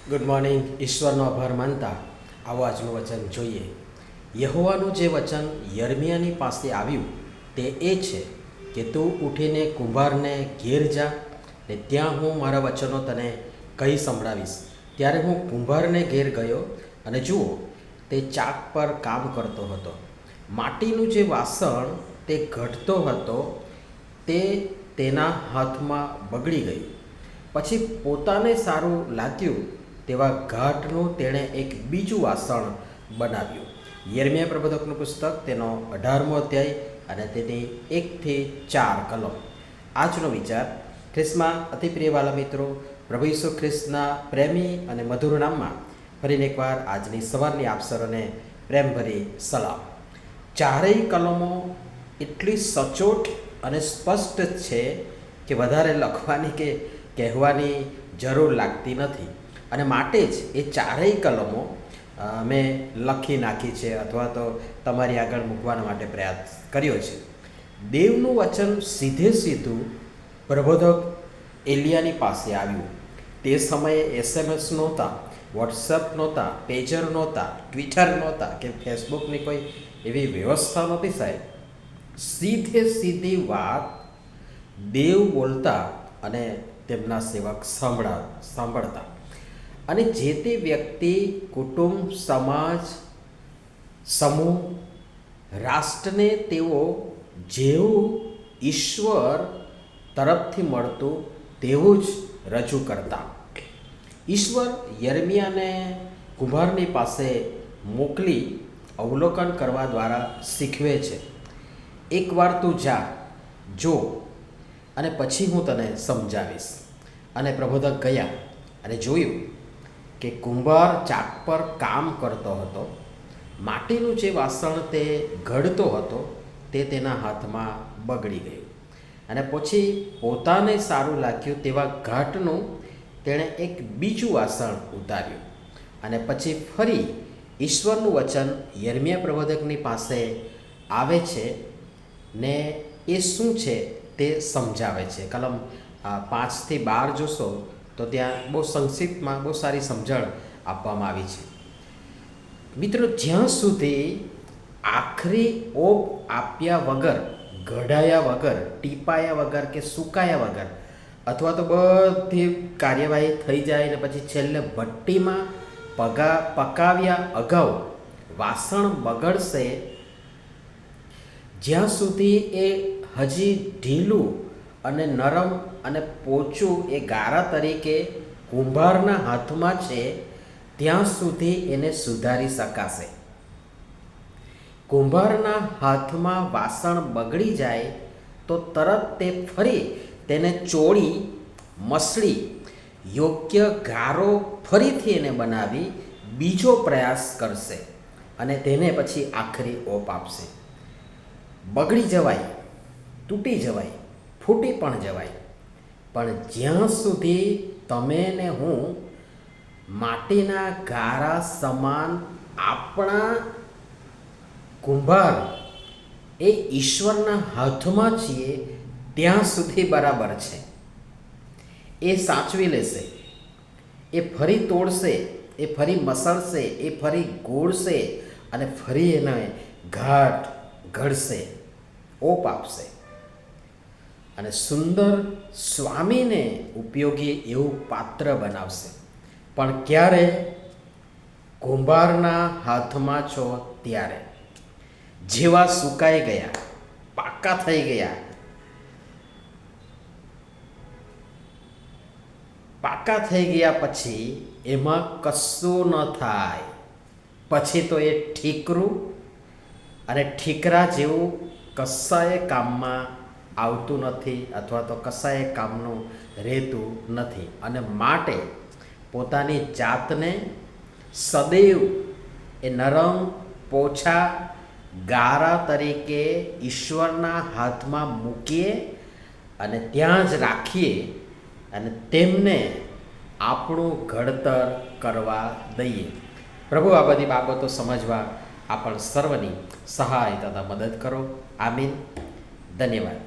Good morning. ઈશ્વરનો આભાર માનતા આવો આજનું વચન જોઈએ. યહોવાનું જે વચન યર્મિયાની પાસે આવ્યું તે એ છે કે તું ઉઠીને કુંભારને ઘેર જા ને ત્યાં હું મારા વચનો તને કહી સંભળાવીશ. ત્યારે હું કુંભારને ઘેર ગયો અને જુઓ, તે ચાક પર કામ કરતો હતો. માટીનું જે વાસણ તે ઘટતો હતો તે તેના હાથમાં બગડી ગયું. પછી પોતાને સારું લાગ્યું તેવા ઘાટનું તેણે એક બીજું વાસણ બનાવ્યું. યર્મિયા પ્રબોધકનું પુસ્તક તેનો 18મો અધ્યાય અને તેની 1 થી 4 કલમ. આજનો વિચાર. ખ્રિસ્તમાં અતિ પ્રિયવાલા મિત્રો, પ્રભુ ઈસુ ખ્રિસ્તના પ્રેમી અને મધુર નામમાં ફરીને એકવાર આજની સવારની આપ સર્વને પ્રેમભરી સલામ. ચારેય કલમો એટલી સચોટ અને સ્પષ્ટ છે કે વધારે લખવાની કે કહેવાની જરૂર લાગતી નથી. અને માટે જ એ ચારેય કલમો મેં લખી નાખી છે અથવા તો તમારી આગળ મૂકવાના માટે પ્રયાસ કર્યો છે. દેવનું વચન સીધે સીધું પ્રબોધક એલિયાની પાસે આવ્યું. તે સમયે SMS નહોતા, વોટ્સએપ નહોતા, પેજર નહોતા, ટ્વિટર નહોતા કે ફેસબુકની કોઈ એવી વ્યવસ્થા નહોતી સાહેબ. સીધે સીધી વાત દેવ બોલતા અને તેમના સેવક સાંભળતા. અને જે તે વ્યક્તિ, કુટુંબ, સમાજ, સમૂહ, રાષ્ટ્રને તેઓ જેવું ઈશ્વર તરફથી મળતું તેવું જ રજૂ કરતા. ઈશ્વર યર્મિયાને કુંભારની પાસે મોકલી અવલોકન કરવા દ્વારા શીખવે છે. એકવાર તું જા, જો, અને પછી હું તને સમજાવીશ. અને પ્રબોધક ગયા અને જોયું કે કુંભાર ચાક પર કામ કરતો હતો. માટીનું જે વાસણ તે ઘડતો હતો તે તેના હાથમાં બગડી ગયું. અને પછી પોતાને સારું લાગ્યું તેવા ઘાટનું તેણે એક બીજું વાસણ ઉતાર્યું. અને પછી ફરી ઈશ્વરનું વચન યર્મિયા પ્રબોધકની પાસે આવે છે ને એ શું છે તે સમજાવે છે. કલમ 5 થી 12 જોશો તો ત્યાં બહુ સંક્ષિપ્તમાં બહુ સારી સમજણ આપવામાં આવી છે. મિત્રો, જ્યાં સુધી આખરી ઓપ આપ્યા વગર, ઘડાયા વગર, ટીપાયા વગર કે સુકાયા વગર, અથવા તો બધી કાર્યવાહી થઈ જાય ને પછી છેલ્લે ભઠ્ઠીમાં પકાવ્યા અગાઉ વાસણ બગડશે, જ્યાં સુધી એ હજી ઢીલું અને નરમ અને પોચું એ ગારા તરીકે કુંભારના હાથમાં છે, ત્યાં સુધી એને સુધારી શકાશે. કુંભારના હાથમાં વાસણ બગડી જાય તો તરત તે ફરી તેને ચોળી, મસળી, યોગ્ય ગારો ફરીથી એને બનાવી બીજો પ્રયાસ કરશે અને તેને પછી આખરી ઓપ આપશે. બગડી જવાય, તૂટી જવાય, ફૂટી પણ જવાય, પણ જ્યાં સુધી તમે ને હું માટીના ગારા સમાન આપણા કુંભાર એ ઈશ્વરના હાથમાં છીએ ત્યાં સુધી બરાબર છે. એ સાચવી લેશે, એ ફરી તોડશે, એ ફરી મસળશે, એ ફરી ગોળશે અને ફરી એને ઘાટ ઘડશે, ઓપ આપશે અને સુંદર સ્વામીને ઉપયોગી એવું પાત્ર બનાવશે. પણ ક્યારે? કુંભારના હાથમાં છો ત્યારે. જેવા સુકાઈ ગયા, પાકા થઈ ગયા, પાકા થઈ ગયા પછી એમાં કશું ન થાય. પછી તો એ ઠીકરું અને ઠીકરા જેવું કશાય કામમાં આવતું નથી અથવા તો કશાય કામનું રહેતું નથી. અને માટે પોતાની જાતને સદૈવ એ નરમ, પોછા, ગારા તરીકે ઈશ્વરના હાથમાં મૂકીએ અને ત્યાં જ રાખીએ અને તેમને આપણું ઘડતર કરવા દઈએ. પ્રભુ આ બધી બાબતો સમજવા આપણ સર્વની સહાય તથા મદદ કરો. આમીન. ધન્યવાદ.